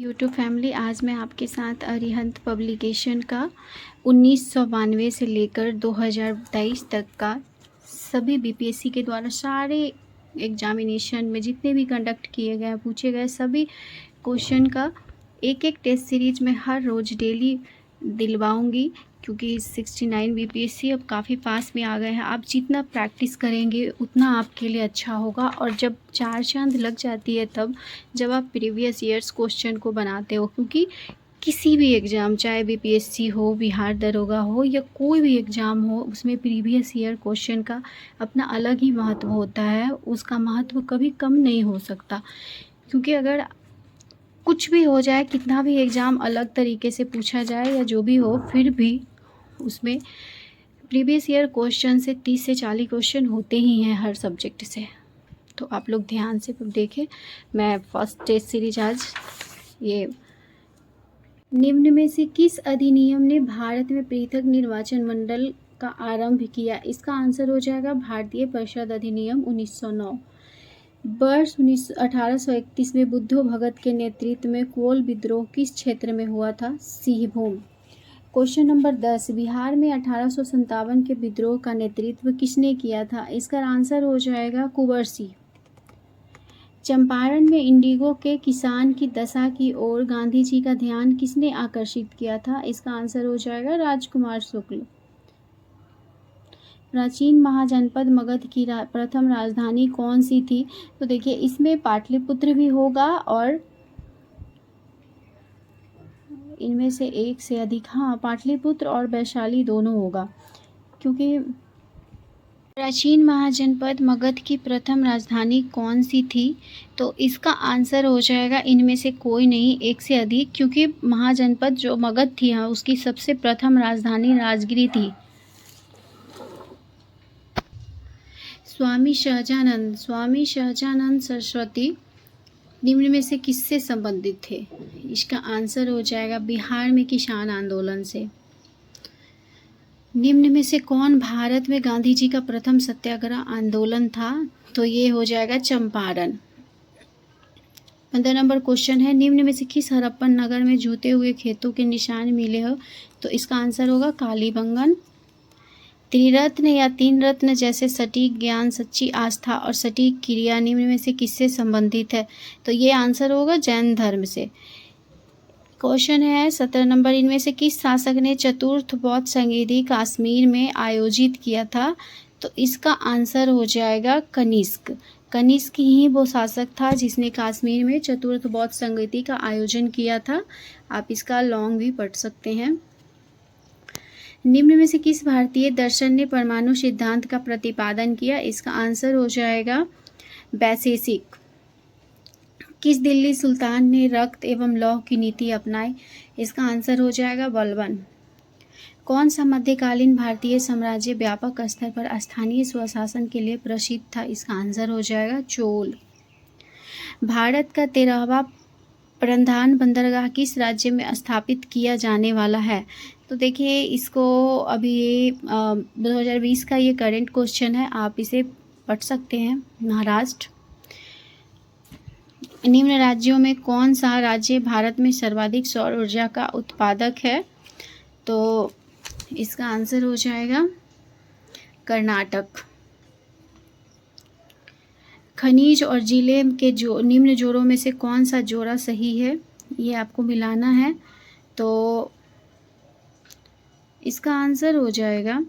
YouTube family, आज मैं आपके साथ अरिहंत पब्लिकेशन का 1992 से लेकर 2023 तक का सभी बीपीएससी के द्वारा सारे एग्जामिनेशन में जितने भी कंडक्ट किए गए पूछे गए सभी क्वेश्चन का एक एक टेस्ट सीरीज में हर रोज़ डेली दिलवाऊंगी, क्योंकि 69 बीपीएससी अब काफ़ी पास में आ गए हैं। आप जितना प्रैक्टिस करेंगे उतना आपके लिए अच्छा होगा, और जब चार चांद लग जाती है तब जब आप प्रीवियस ईयर्स क्वेश्चन को बनाते हो, क्योंकि किसी भी एग्ज़ाम, चाहे बीपीएससी हो, बिहार दरोगा हो या कोई भी एग्ज़ाम हो, उसमें प्रीवियस ईयर क्वेश्चन का अपना अलग ही महत्व होता है। उसका महत्व कभी कम नहीं हो सकता, क्योंकि अगर कुछ भी हो जाए, कितना भी एग्ज़ाम अलग तरीके से पूछा जाए या जो भी हो, फिर भी उसमें प्रीवियस ईयर क्वेश्चन से 30 से 40 क्वेश्चन होते ही हैं हर सब्जेक्ट से। तो आप लोग ध्यान से देखें। मैं फर्स्ट टेस्ट सीरीज आज ये निम्न में से किस अधिनियम ने भारत में पृथक निर्वाचन मंडल का आरंभ किया? इसका आंसर हो जाएगा भारतीय परिषद अधिनियम 1909। वर्ष 1831 में बुद्धो भगत के नेतृत्व में कोल विद्रोह किस क्षेत्र में हुआ था? सिंहभूम। क्वेश्चन नंबर 10, बिहार में 1857 के विद्रोह का नेतृत्व किसने किया था? इसका आंसर हो जाएगा कुंवर सिंह। चंपारण में इंडिगो के किसान की दशा की ओर गांधी जी का ध्यान किसने आकर्षित किया था? इसका आंसर हो जाएगा राजकुमार शुक्ल। प्राचीन महाजनपद मगध की प्रथम राजधानी कौन सी थी? तो देखिए, इसमें पाटलिपुत्र भी होगा और इनमें से एक से अधिक, हाँ, पाटलिपुत्र और वैशाली दोनों होगा, क्योंकि प्राचीन महाजनपद मगध की प्रथम राजधानी कौन सी थी? तो इसका आंसर हो जाएगा इनमें से कोई नहीं, एक से अधिक, क्योंकि महाजनपद जो मगध थी, हाँ, उसकी सबसे प्रथम राजधानी राजगिरी थी। स्वामी सहजानंद सरस्वती निम्न में से किससे संबंधित थे? इसका आंसर हो जाएगा बिहार में किसान आंदोलन से। निम्न में से कौन भारत में गांधी जी का प्रथम सत्याग्रह आंदोलन था? तो ये हो जाएगा चंपारण। 15 नंबर क्वेश्चन है, निम्न में से किस हड़प्पन नगर में जूते हुए खेतों के निशान मिले हो? तो इसका आंसर होगा कालीबंगन। त्रिरत्न या तीन रत्न जैसे सटीक ज्ञान, सच्ची आस्था और सटीक क्रिया निम्न में से किससे संबंधित है? तो ये आंसर होगा जैन धर्म से। क्वेश्चन है 17 नंबर, इनमें से किस शासक ने चतुर्थ बौद्ध संगीति कश्मीर में आयोजित किया था? तो इसका आंसर हो जाएगा कनिष्क। कनिष्क ही वो शासक था जिसने कश्मीर में चतुर्थ बौद्ध संगीति का आयोजन किया था। आप इसका लॉन्ग भी पढ़ सकते हैं। निम्न में से किस भारतीय दर्शन ने परमाणु सिद्धांत का प्रतिपादन किया? इसका आंसर हो जाएगा वैशेषिक। किस दिल्ली सुल्तान ने रक्त एवं लौह की नीति अपनाई? इसका आंसर हो जाएगा बलबन। कौन सा मध्यकालीन भारतीय साम्राज्य व्यापक स्तर पर स्थानीय स्वशासन के लिए प्रसिद्ध था? इसका आंसर हो जाएगा चोल। भारत का 13वां प्रधान बंदरगाह किस राज्य में स्थापित किया जाने वाला है? तो देखिए, इसको अभी 2020 का ये करंट क्वेश्चन है, आप इसे पढ़ सकते हैं। महाराष्ट्र। निम्न राज्यों में कौन सा राज्य भारत में सर्वाधिक सौर ऊर्जा का उत्पादक है? तो इसका आंसर हो जाएगा कर्नाटक। खनिज और जिले के निम्न जोड़ों में से कौन सा जोड़ा सही है? ये आपको मिलाना है। तो इसका आंसर हो जाएगा,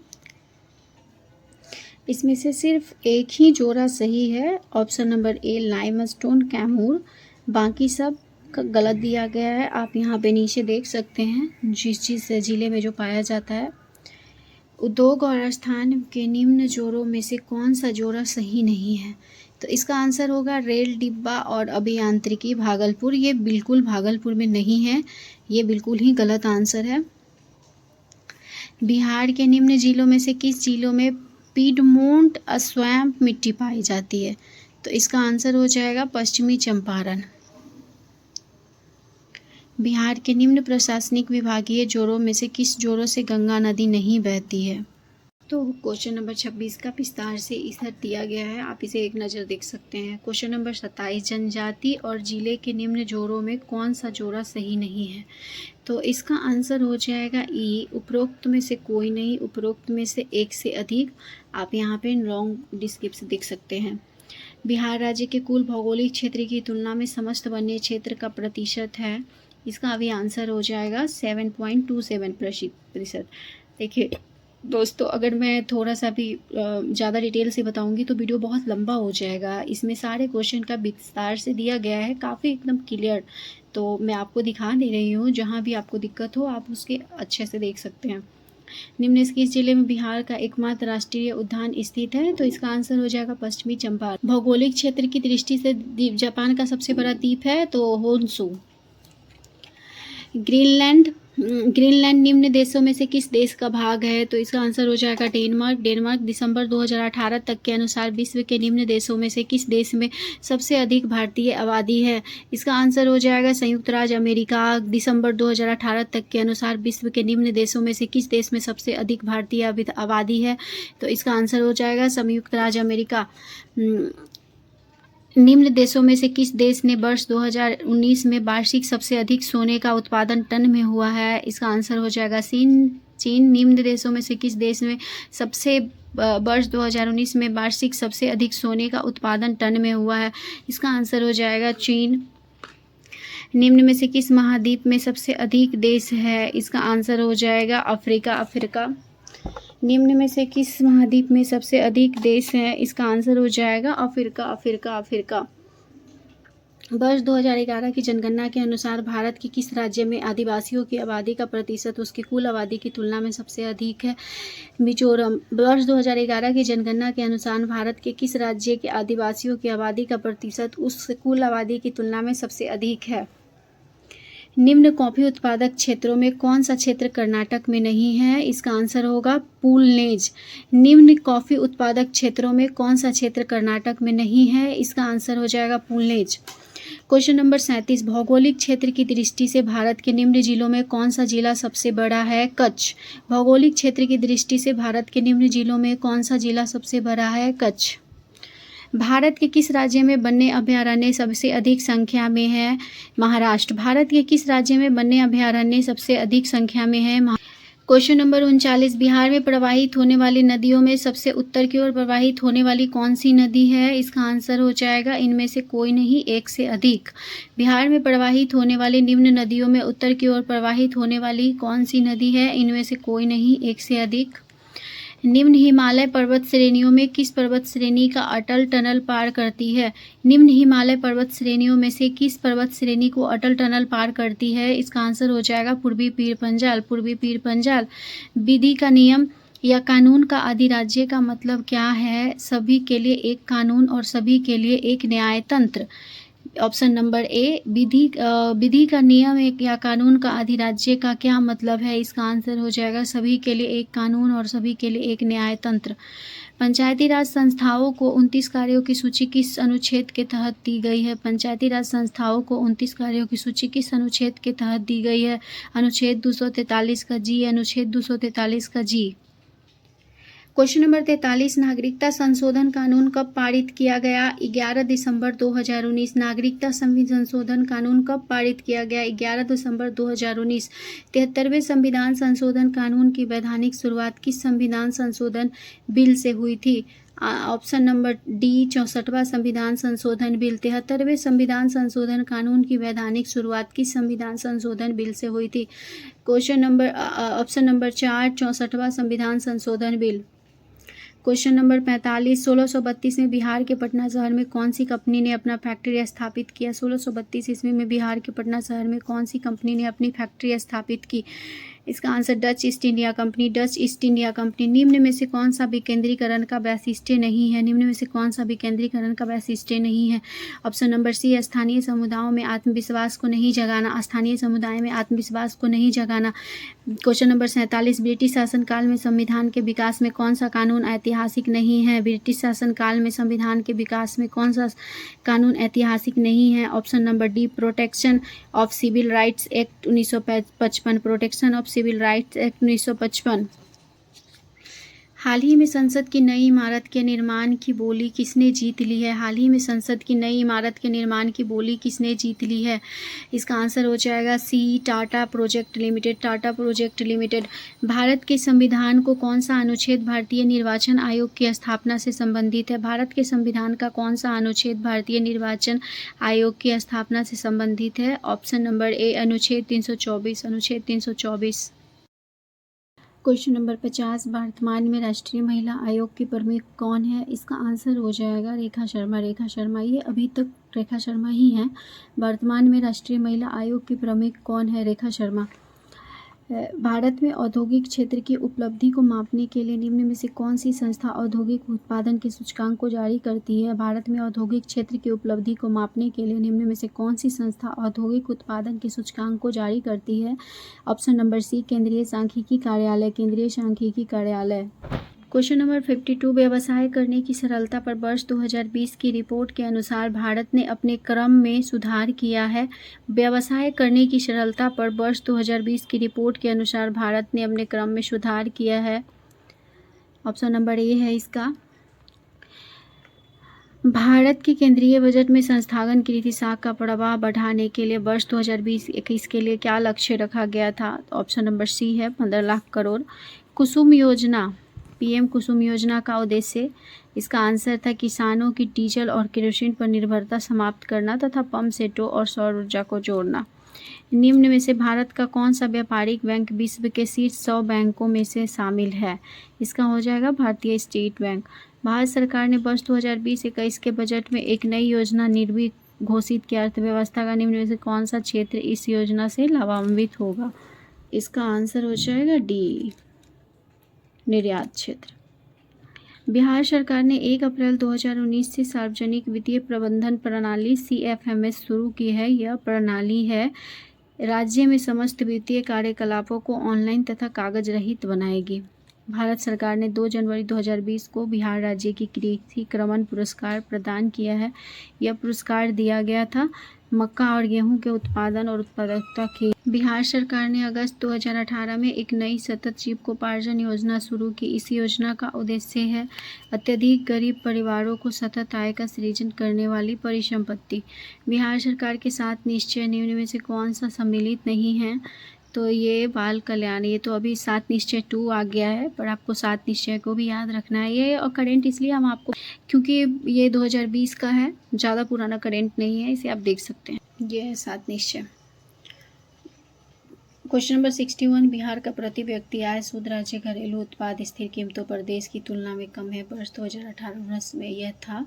इसमें से सिर्फ एक ही जोड़ा सही है, option number A limestone Kaimur. बाकी सब गलत दिया गया है। आप यहाँ पे नीचे देख सकते हैं जिस जिले में जो पाया जाता है। उद्योग और स्थान के निम्न जोड़ों में से कौन सा जोड़ा सही नहीं है? तो इसका आंसर होगा रेल डिब्बा और अभियांत्रिकी भागलपुर। ये बिल्कुल भागलपुर में नहीं है, ये बिल्कुल ही गलत आंसर है। बिहार के निम्न जिलों में से किस जिलों में पीडमोंट स्वैम्प मिट्टी पाई जाती है? तो इसका आंसर हो जाएगा पश्चिमी चंपारण। बिहार के निम्न प्रशासनिक विभागीय जोड़ों में से किस जोड़ों से गंगा नदी नहीं बहती है? तो क्वेश्चन नंबर 26 का विस्तार से इधर दिया गया है, आप इसे एक नज़र देख सकते हैं। क्वेश्चन नंबर 27, जनजाति और जिले के निम्न जोड़ों में कौन सा जोड़ा सही नहीं है? तो इसका आंसर हो जाएगा ई, उपरोक्त में से कोई नहीं, उपरोक्त में से एक से अधिक। आप यहाँ पे लॉन्ग डिस्क्रिप्शन देख सकते हैं। बिहार राज्य के कुल भौगोलिक क्षेत्र की तुलना में समस्त वन्य क्षेत्र का प्रतिशत है, इसका अभी आंसर हो जाएगा 7.27%। देखिए दोस्तों, अगर मैं थोड़ा सा भी ज़्यादा डिटेल से बताऊंगी तो वीडियो बहुत लंबा हो जाएगा। इसमें सारे क्वेश्चन का विस्तार से दिया गया है, काफ़ी एकदम क्लियर। तो मैं आपको दिखा दे रही हूँ, जहाँ भी आपको दिक्कत हो आप उसके अच्छे से देख सकते हैं। निम्न से किस जिले में बिहार का एकमात्र राष्ट्रीय उद्यान स्थित है? तो इसका आंसर हो जाएगा पश्चिमी चंपारण। भौगोलिक क्षेत्र की दृष्टि से जापान का सबसे बड़ा द्वीप है तो होन्शू। ग्रीनलैंड निम्न देशों में से किस देश का भाग है? तो इसका आंसर हो जाएगा डेनमार्क। दिसंबर 2018 तक के अनुसार विश्व के निम्न देशों में से किस देश में सबसे अधिक भारतीय आबादी है? इसका आंसर हो जाएगा संयुक्त राज्य अमेरिका। दिसंबर 2018 तक के अनुसार विश्व के निम्न देशों में से किस देश में सबसे अधिक भारतीय आबादी है? तो इसका आंसर हो जाएगा संयुक्त राज्य अमेरिका। निम्न देशों में से किस देश ने वर्ष 2019 में वार्षिक सबसे अधिक सोने का उत्पादन टन में हुआ है? इसका आंसर हो जाएगा चीन। निम्न देशों में से किस देश में वर्ष 2019 में वार्षिक सबसे अधिक सोने का उत्पादन टन में हुआ है? इसका आंसर हो जाएगा चीन। निम्न में से किस महाद्वीप में सबसे अधिक देश है? इसका आंसर हो जाएगा अफ्रीका। निम्न में से किस महाद्वीप में सबसे अधिक देश है? इसका आंसर हो जाएगा अफ्रीका। वर्ष 2011 की जनगणना के अनुसार भारत के किस राज्य में आदिवासियों की आबादी का प्रतिशत उसकी कुल आबादी की तुलना में सबसे अधिक है? मिजोरम। वर्ष 2011 की जनगणना के अनुसार भारत के किस राज्य के आदिवासियों की आबादी का प्रतिशत उस कुल आबादी की तुलना में सबसे अधिक है? निम्न कॉफी उत्पादक क्षेत्रों में कौन सा क्षेत्र कर्नाटक में नहीं है? इसका आंसर होगा पूलनेज। निम्न कॉफी उत्पादक क्षेत्रों में कौन सा क्षेत्र कर्नाटक में नहीं है? इसका आंसर हो जाएगा पूलनेज। क्वेश्चन नंबर 37, भौगोलिक क्षेत्र की दृष्टि से भारत के निम्न जिलों में कौन सा जिला सबसे बड़ा है? कच्छ। भौगोलिक क्षेत्र की दृष्टि से भारत के निम्न जिलों में कौन सा जिला सबसे बड़ा है? कच्छ। भारत के किस राज्य में वन्य अभयारण्य सबसे अधिक संख्या में है? महाराष्ट्र। भारत के किस राज्य में वन्य अभयारण्य सबसे अधिक संख्या में है? क्वेश्चन नंबर 39, बिहार में प्रवाहित होने वाली नदियों में सबसे उत्तर की ओर प्रवाहित होने वाली कौन सी नदी है? इसका आंसर हो जाएगा इनमें से कोई नहीं, एक से अधिक। बिहार में प्रवाहित होने वाली निम्न नदियों में उत्तर की ओर प्रवाहित होने वाली कौन सी नदी है? इनमें से कोई नहीं, एक से अधिक। निम्न हिमालय पर्वत श्रेणियों में किस पर्वत श्रेणी का अटल टनल पार करती है? निम्न हिमालय पर्वत श्रेणियों में से किस पर्वत श्रेणी को अटल टनल पार करती है? इसका आंसर हो जाएगा पूर्वी पीर पंजाल। विधि का नियम या कानून का अधिराज्य का मतलब क्या है? सभी के लिए एक कानून और सभी के लिए एक न्यायतंत्र। ऑप्शन नंबर ए, विधि का नियम या कानून का अधिराज्य का क्या मतलब है? इसका आंसर हो जाएगा सभी के लिए एक कानून और सभी के लिए एक न्यायतंत्र। पंचायती राज संस्थाओं को 29 कार्यों की सूची किस अनुच्छेद के तहत दी गई है? पंचायती राज संस्थाओं को 29 कार्यों की सूची किस अनुच्छेद के तहत दी गई है? अनुच्छेद 243 का जी, अनुच्छेद 243 का जी। क्वेश्चन नंबर 43, नागरिकता संशोधन कानून कब पारित किया गया? 11 दिसंबर 2019। नागरिकता संशोधन कानून कब पारित किया गया? 11 दिसंबर 2019। 73वें संविधान संशोधन कानून की वैधानिक शुरुआत किस संविधान संशोधन बिल से हुई थी? ऑप्शन नंबर डी, 64वां संविधान संशोधन बिल। 73वें संविधान संशोधन कानून की वैधानिक शुरुआत किस संविधान संशोधन बिल से हुई थी? ऑप्शन नंबर 4, 64वां संविधान संशोधन बिल। क्वेश्चन नंबर 45, 1632 में बिहार के पटना शहर में कौन सी कंपनी ने अपना फैक्ट्री स्थापित किया? 1632 ईस्वी में बिहार के पटना शहर में कौन सी कंपनी ने अपनी फैक्ट्री स्थापित की? इसका answer Dutch east India company. निम्न में से कौन सा विकेंद्रीकरण का वैशिष्ट्य नहीं है? निम्न में से कौन सा विकेंद्रीकरण का वैशिष्ट्य नहीं है? ऑप्शन नंबर सी, स्थानीय समुदायों में आत्मविश्वास को नहीं जगाना। स्थानीय समुदाय में आत्मविश्वास को नहीं जगाना। क्वेश्चन नंबर 47, ब्रिटिश शासनकाल में संविधान के विकास में कौन सा कानून ऐतिहासिक नहीं है? ब्रिटिश शासनकाल में संविधान के विकास में कौन सा कानून ऐतिहासिक नहीं है? Option number D, protection of civil rights act 1955। Protection of civil rights act 1955। हाल ही में संसद की नई इमारत के निर्माण की बोली किसने जीत ली है? हाल ही में संसद की नई इमारत के निर्माण की बोली किसने जीत ली है? इसका आंसर हो जाएगा C, Tata project limited. Tata project limited. Bharat के संविधान को कौन सा अनुच्छेद भारतीय निर्वाचन आयोग की स्थापना से संबंधित है? भारत के संविधान का कौन सा अनुच्छेद भारतीय निर्वाचन आयोग की स्थापना से संबंधित है? ऑप्शन नंबर ए, अनुच्छेद 324। अनुच्छेद 324। क्वेश्चन नंबर 50, वर्तमान में राष्ट्रीय महिला आयोग की प्रमुख कौन है? इसका आंसर हो जाएगा रेखा शर्मा। रेखा शर्मा, ये अभी तक रेखा शर्मा ही हैं। वर्तमान में राष्ट्रीय महिला आयोग की प्रमुख कौन है? रेखा शर्मा। भारत में औद्योगिक क्षेत्र की उपलब्धि को मापने के लिए निम्न में से कौन सी संस्था औद्योगिक उत्पादन के सूचकांक को जारी करती है? भारत में औद्योगिक क्षेत्र की उपलब्धि को मापने के लिए निम्न में से कौन सी संस्था औद्योगिक उत्पादन के सूचकांक को जारी करती है? ऑप्शन नंबर सी, केंद्रीय सांख्यिकी कार्यालय। केंद्रीय सांख्यिकी कार्यालय। क्वेश्चन नंबर 52, व्यवसाय करने की सरलता पर वर्ष 2020 की रिपोर्ट के अनुसार भारत ने अपने क्रम में सुधार किया है। व्यवसाय करने की सरलता पर वर्ष 2020 की रिपोर्ट के अनुसार भारत ने अपने क्रम में सुधार किया है। ऑप्शन नंबर ए है इसका। भारत के केंद्रीय बजट में संस्थागत कृषि साख का प्रवाह बढ़ाने के लिए वर्ष 2020-21 के लिए क्या लक्ष्य रखा गया था? ऑप्शन नंबर सी है 15 लाख करोड़। कुसुम योजना, पीएम कुसुम योजना का उद्देश्य, इसका आंसर था किसानों की डीजल और केरोसिन पर निर्भरता समाप्त करना तथा पंप सेटों और सौर ऊर्जा को जोड़ना। निम्न में से भारत का कौन सा व्यापारिक बैंक विश्व के शीर्ष 100 बैंकों में से शामिल है? इसका हो जाएगा भारतीय स्टेट बैंक। भारत सरकार ने वर्ष 2020-21 के बजट में एक नई योजना निर्मित घोषित की। अर्थव्यवस्था का निम्न में से कौन सा क्षेत्र इस योजना से लाभान्वित होगा? इसका आंसर हो जाएगा डी, निर्यात क्षेत्र। बिहार सरकार ने 1 अप्रैल 2019 से सार्वजनिक वित्तीय प्रबंधन प्रणाली CFMS शुरू की है। यह प्रणाली है राज्य में समस्त वित्तीय कार्यकलापों को ऑनलाइन तथा कागज रहित बनाएगी। भारत सरकार ने 2 जनवरी 2020 को बिहार राज्य की कृषि क्रमण पुरस्कार प्रदान किया है। यह पुरस्कार दिया गया था मक्का और गेहूं के उत्पादन और उत्पादकता के। बिहार सरकार ने अगस्त 2018 में एक नई सतत जीविकोपार्जन योजना शुरू की। इस योजना का उद्देश्य है अत्यधिक गरीब परिवारों को सतत आय का सृजन करने वाली परिसंपत्ति। बिहार सरकार के 7 निश्चय निम्न में से कौन सा सम्मिलित नहीं है? तो ये बाल कल्याण, ये तो अभी 7 निश्चय 2 आ गया है, पर आपको 7 निश्चय को भी याद रखना है। ये और करेंट इसलिए हम आपको, क्योंकि ये 2020 का है, ज़्यादा पुराना करेंट नहीं है, इसे आप देख सकते हैं। ये है 7 निश्चय। क्वेश्चन नंबर 61, बिहार का प्रति व्यक्ति आय शुद्ध राज्य घरेलू उत्पाद स्थिर कीमतों पर देश की तुलना में कम है। वर्ष 2018-19 में यह था।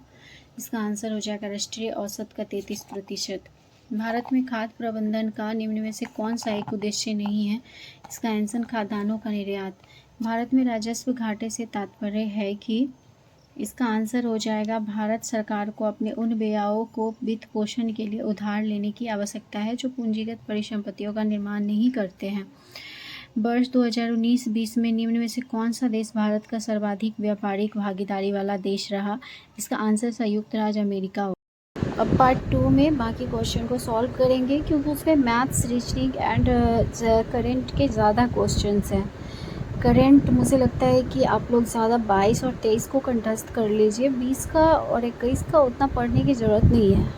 इसका आंसर हो जाएगा राष्ट्रीय औसत का 33%। भारत में खाद्य प्रबंधन का निम्न में से कौन सा एक उद्देश्य नहीं है? इसका आंसर खाद्यान्नों का निर्यात। भारत में राजस्व घाटे से तात्पर्य है कि, इसका आंसर हो जाएगा भारत सरकार को अपने उन व्ययों को वित्त पोषण के लिए उधार लेने की आवश्यकता है जो पूंजीगत परिसंपत्तियों का निर्माण नहीं करते हैं। वर्ष 2019-20 में निम्न में से कौन सा देश भारत का सर्वाधिक व्यापारिक भागीदारी वाला देश रहा? इसका आंसर संयुक्त राज्य अमेरिका होगा। अब पार्ट 2 में बाकी क्वेश्चन को सॉल्व करेंगे, क्योंकि उसमें मैथ्स, रीजनिंग एंड करेंट के ज़्यादा क्वेश्चंस हैं। करेंट मुझे लगता है कि आप लोग ज़्यादा 22 और 23 को कंटेस्ट कर लीजिए, 20 का और 21 का उतना पढ़ने की ज़रूरत नहीं है।